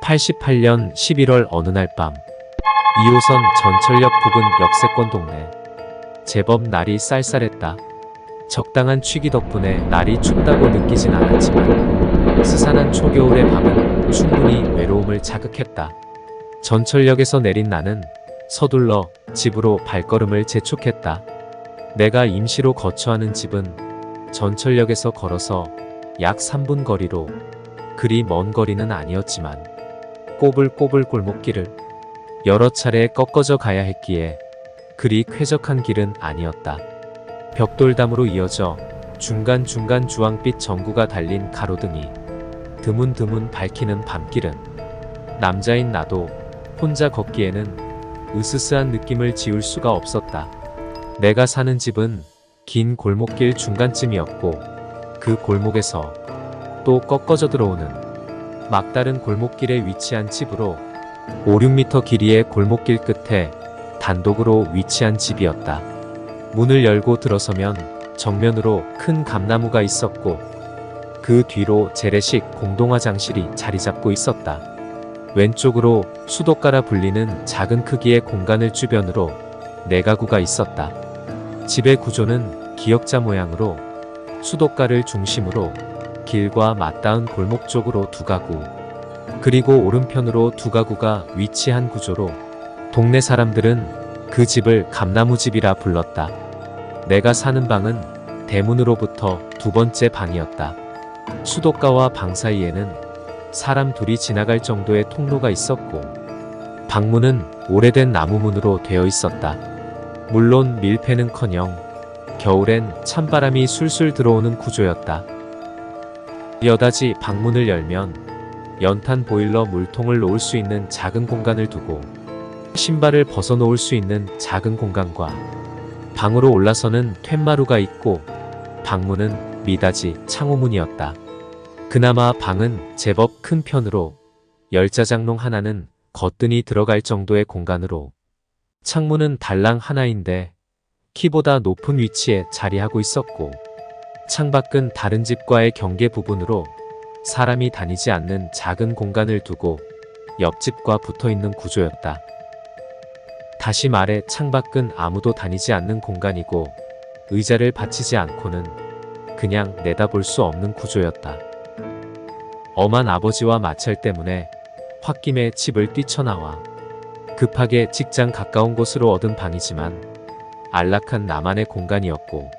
88년 11월 어느 날 밤 2호선 전철역 부근 역세권 동네. 제법 날이 쌀쌀했다. 적당한 취기 덕분에 날이 춥다고 느끼진 않았지만 스산한 초겨울의 밤은 충분히 외로움을 자극했다. 전철역에서 내린 나는 서둘러 집으로 발걸음을 재촉했다. 내가 임시로 거처하는 집은 전철역에서 걸어서 약 3분 거리로 그리 먼 거리는 아니었지만 꼬불꼬불 골목길을 여러 차례 꺾어져 가야 했기에 그리 쾌적한 길은 아니었다. 벽돌담으로 이어져 중간중간 주황빛 전구가 달린 가로등이 드문드문 밝히는 밤길은 남자인 나도 혼자 걷기에는 으스스한 느낌을 지울 수가 없었다. 내가 사는 집은 긴 골목길 중간쯤이었고 그 골목에서 또 꺾어져 들어오는 막다른 골목길에 위치한 집으로 5, 6m 길이의 골목길 끝에 단독으로 위치한 집이었다. 문을 열고 들어서면 정면으로 큰 감나무가 있었고 그 뒤로 재래식 공동화장실이 자리 잡고 있었다. 왼쪽으로 수도가라 불리는 작은 크기의 공간을 주변으로 네 가구가 있었다. 집의 구조는 기역자 모양으로 수도가를 중심으로 길과 맞닿은 골목 쪽으로 두 가구, 그리고 오른편으로 두 가구가 위치한 구조로 동네 사람들은 그 집을 감나무집이라 불렀다. 내가 사는 방은 대문으로부터 두 번째 방이었다. 수도가와 방 사이에는 사람 둘이 지나갈 정도의 통로가 있었고 방문은 오래된 나무문으로 되어 있었다. 물론 밀폐는커녕 겨울엔 찬바람이 술술 들어오는 구조였다. 여닫이 방문을 열면 연탄 보일러 물통을 놓을 수 있는 작은 공간을 두고 신발을 벗어놓을 수 있는 작은 공간과 방으로 올라서는 툇마루가 있고 방문은 미닫이 창호문이었다. 그나마 방은 제법 큰 편으로 열자장롱 하나는 거뜬히 들어갈 정도의 공간으로 창문은 달랑 하나인데 키보다 높은 위치에 자리하고 있었고 창밖은 다른 집과의 경계 부분으로 사람이 다니지 않는 작은 공간을 두고 옆집과 붙어있는 구조였다. 다시 말해 창밖은 아무도 다니지 않는 공간이고 의자를 받치지 않고는 그냥 내다볼 수 없는 구조였다. 엄한 아버지와 마찰 때문에 홧김에 집을 뛰쳐나와 급하게 직장 가까운 곳으로 얻은 방이지만 안락한 나만의 공간이었고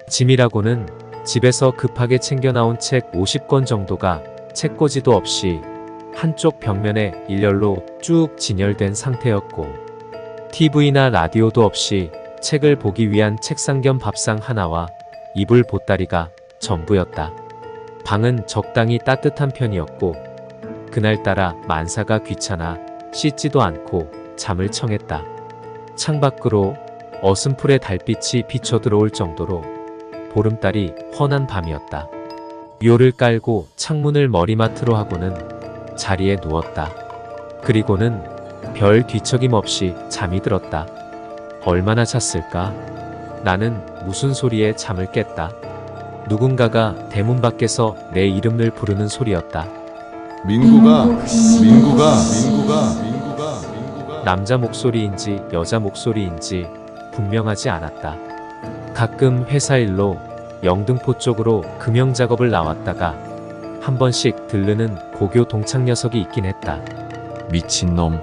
짐이라고는 집에서 급하게 챙겨나온 책 50권 정도가 책꽂이도 없이 한쪽 벽면에 일렬로 쭉 진열된 상태였고 TV나 라디오도 없이 책을 보기 위한 책상 겸 밥상 하나와 이불 보따리가 전부였다. 방은 적당히 따뜻한 편이었고 그날따라 만사가 귀찮아 씻지도 않고 잠을 청했다. 창밖으로 어슴풀의 달빛이 비쳐 들어올 정도로 보름달이 훤한 밤이었다. 묘를 깔고 창문을 머리맡으로 하고는 자리에 누웠다. 그리고는 별 뒤척임 없이 잠이 들었다. 얼마나 잤을까? 나는 무슨 소리에 잠을 깼다. 누군가가 대문 밖에서 내 이름을 부르는 소리였다. 민구가. 남자 목소리인지 여자 목소리인지 분명하지 않았다. 가끔 회사 일로 영등포 쪽으로 금형 작업을 나왔다가 한 번씩 들르는 고교 동창 녀석이 있긴 했다. 미친놈,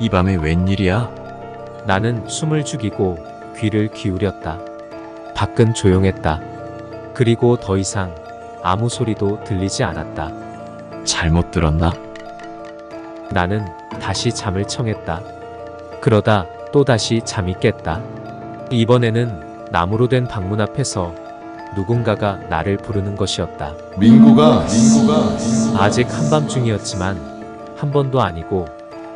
이 밤에 웬일이야? 나는 숨을 죽이고 귀를 기울였다. 밖은 조용했다. 그리고 더 이상 아무 소리도 들리지 않았다. 잘못 들었나? 나는 다시 잠을 청했다. 그러다 또다시 잠이 깼다. 이번에는 나무로 된 방문 앞에서 누군가가 나를 부르는 것이었다. 민구가. 아직 한밤중이었지만 한 번도 아니고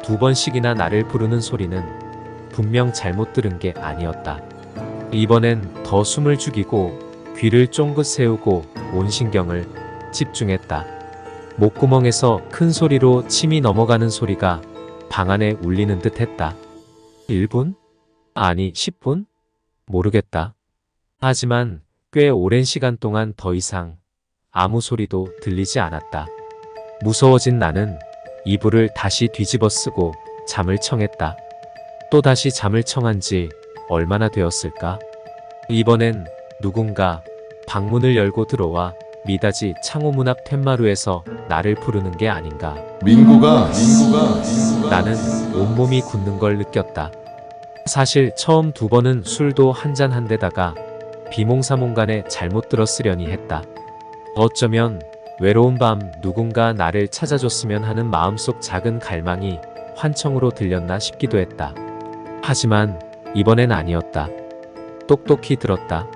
두 번씩이나 나를 부르는 소리는 분명 잘못 들은 게 아니었다. 이번엔 더 숨을 죽이고 귀를 쫑긋 세우고 온 신경을 집중했다. 목구멍에서 큰 소리로 침이 넘어가는 소리가 방 안에 울리는 듯 했다. 1분? 아니 10분? 모르겠다. 하지만 꽤 오랜 시간 동안 더 이상 아무 소리도 들리지 않았다. 무서워진 나는 이불을 다시 뒤집어 쓰고 잠을 청했다. 또다시 잠을 청한 지 얼마나 되었을까? 이번엔 누군가 방문을 열고 들어와 미닫이 창호문 앞 텐마루에서 나를 부르는 게 아닌가. 민구가 나는 온몸이 굳는 걸 느꼈다. 사실 처음 2번은 술도 한잔 한 데다가 비몽사몽간에 잘못 들었으려니 했다. 어쩌면 외로운 밤 누군가 나를 찾아줬으면 하는 마음속 작은 갈망이 환청으로 들렸나 싶기도 했다. 하지만 이번엔 아니었다. 똑똑히 들었다.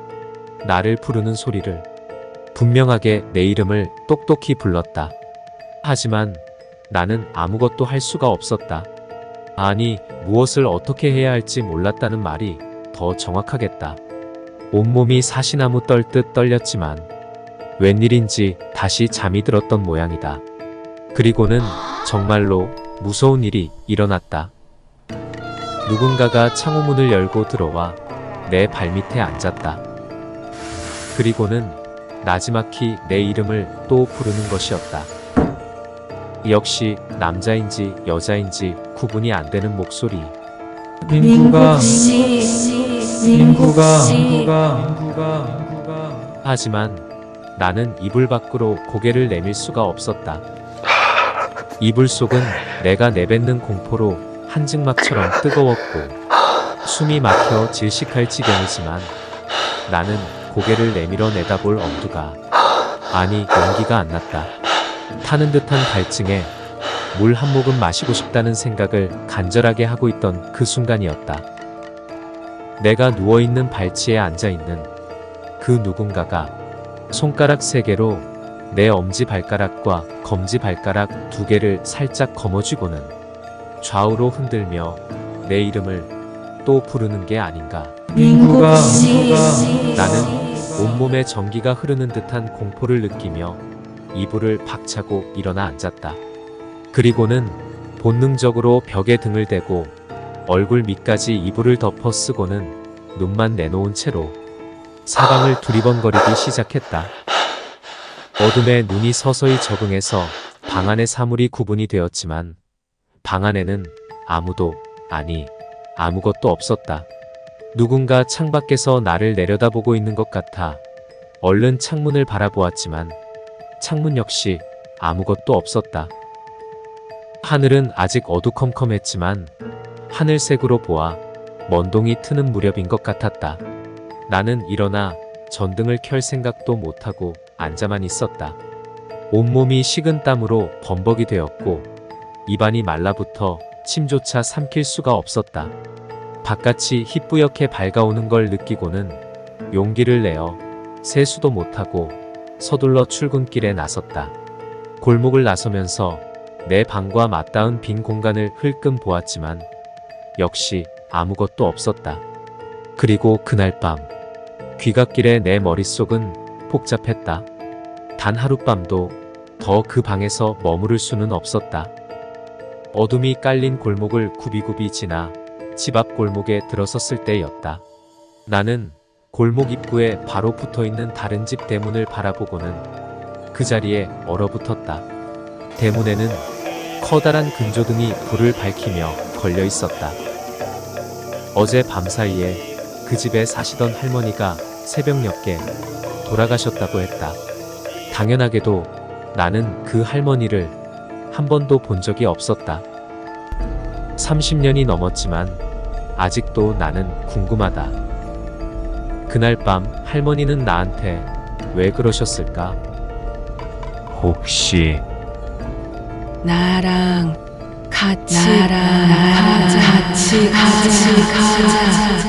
나를 부르는 소리를. 분명하게 내 이름을 똑똑히 불렀다. 하지만 나는 아무것도 할 수가 없었다. 아니, 무엇을 어떻게 해야 할지 몰랐다는 말이 더 정확하겠다. 온몸이 사시나무 떨듯 떨렸지만 웬일인지 다시 잠이 들었던 모양이다. 그리고는 정말로 무서운 일이 일어났다. 누군가가 창호문을 열고 들어와 내 발밑에 앉았다. 그리고는 나지막히 내 이름을 또 부르는 것이었다. 역시 남자인지 여자인지 구분이 안 되는 목소리. 민구가 하지만 나는 이불 밖으로 고개를 내밀 수가 없었다. 이불 속은 내가 내뱉는 공포로 한증막처럼 뜨거웠고 숨이 막혀 질식할 지경이지만 나는 고개를 내밀어 내다볼 엄두가 아니 용기가 안 났다. 타는 듯한 갈증에 물 한 모금 마시고 싶다는 생각을 간절하게 하고 있던 그 순간이었다. 내가 누워있는 발치에 앉아있는 그 누군가가 손가락 3개로 내 엄지발가락과 검지발가락 2개를 살짝 거머쥐고는 좌우로 흔들며 내 이름을 또 부르는 게 아닌가. 민구가 나는 온몸에 전기가 흐르는 듯한 공포를 느끼며 이불을 박차고 일어나 앉았다. 그리고는 본능적으로 벽에 등을 대고 얼굴 밑까지 이불을 덮어 쓰고는 눈만 내놓은 채로 사방을 두리번거리기 시작했다. 어둠에 눈이 서서히 적응해서 방 안의 사물이 구분이 되었지만 방 안에는 아무것도 없었다. 누군가 창밖에서 나를 내려다보고 있는 것 같아 얼른 창문을 바라보았지만 창문 역시 아무것도 없었다. 하늘은 아직 어두컴컴했지만 하늘색으로 보아 먼동이 트는 무렵인 것 같았다. 나는 일어나 전등을 켤 생각도 못하고 앉아만 있었다. 온몸이 식은 땀으로 범벅이 되었고 입안이 말라붙어 침조차 삼킬 수가 없었다. 바깥이 희뿌옇게 밝아오는 걸 느끼고는 용기를 내어 세수도 못하고 서둘러 출근길에 나섰다. 골목을 나서면서 내 방과 맞닿은 빈 공간을 흘끔 보았지만 역시 아무것도 없었다. 그리고 그날 밤 귀갓길에 내 머릿속은 복잡했다. 단 하룻밤도 더 그 방에서 머무를 수는 없었다. 어둠이 깔린 골목을 굽이굽이 지나 집 앞 골목에 들어섰을 때였다. 나는 골목 입구에 바로 붙어있는 다른 집 대문을 바라보고는 그 자리에 얼어붙었다. 대문에는 커다란 금조등이 불을 밝히며 걸려 있었다. 어제 밤사이에 그 집에 사시던 할머니가 새벽녘에 돌아가셨다고 했다. 당연하게도 나는 그 할머니를 한 번도 본 적이 없었다. 30년이 넘었지만 아직도 나는 궁금하다. 그날 밤 할머니는 나한테 왜 그러셨을까? 혹시 나랑 같이 가자.